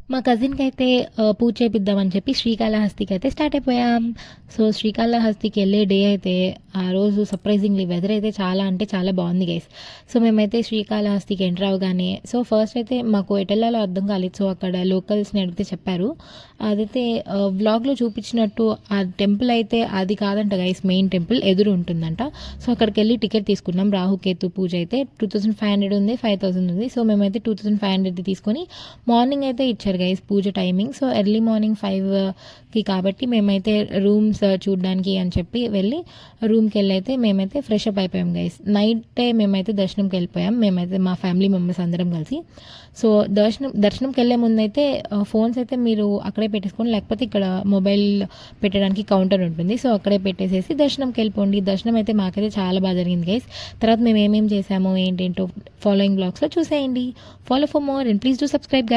మా కజిన్‌కైతే పూజ చేపిద్దామని చెప్పి శ్రీకాళహస్తికైతే స్టార్ట్ అయిపోయాం. సో, శ్రీకాళహస్తికెళ్ళే డే అయితే ఆ రోజు సర్ప్రైజింగ్‌లీ వెదర్ అయితే చాలా అంటే చాలా బాగుంది గైస్. సో, మేమైతే శ్రీకాళహస్తికి ఎంటర్ అవ్వగానే ఫస్ట్ అయితే మాకు ఎటెళ్ళాలో అర్థం కాలేదు. సో, అక్కడ లోకల్స్‌ని అడిగితే చెప్పారు. అదైతే వ్లాగ్‌లో చూపించినట్టు ఆ టెంపుల్ అయితే అది కాదంట గైస్, మెయిన్ టెంపుల్ ఎదురు ఉంటుందంట. సో, అక్కడికెళ్ళి టికెట్ తీసుకున్నాం. రాహుకేతు పూజ అయితే 2500 ఉంది, 5000 ఉంది. సో, మేమైతే 2500 తీసుకొని మార్నింగ్ అయితే ఇచ్చారు గైస్ పూజ టైమింగ్. సో, ఎర్లీ మార్నింగ్ 5కి కాబట్టి మేమైతే రూమ్స్ చూడడానికి అని చెప్పి వెళ్ళి రూమ్కి వెళ్ళి అయితే మేమైతే ఫ్రెష్ అప్ అయిపోయాం గైస్. నైటే మేమైతే దర్శనంకి వెళ్ళిపోయాం, మేమైతే మా ఫ్యామిలీ మెంబర్స్ అందరం కలిసి. సో, దర్శనంకి వెళ్ళే ముందైతే ఫోన్స్ అయితే మీరు అక్కడే పెట్టేసుకోండి, లేకపోతే ఇక్కడ మొబైల్ పెట్టడానికి కౌంటర్ ఉంటుంది. సో, అక్కడే పెట్టేసేసి దర్శనంకి వెళ్ళిపోండి. దర్శనం అయితే మాకైతే చాలా బాగా జరిగింది గైస్. తర్వాత మేము ఏమేమి చేసాము ఏంటేంటో ఫాలోయింగ్ బ్లాగ్స్లో చూసేయండి. Follow for more and please do subscribe guys.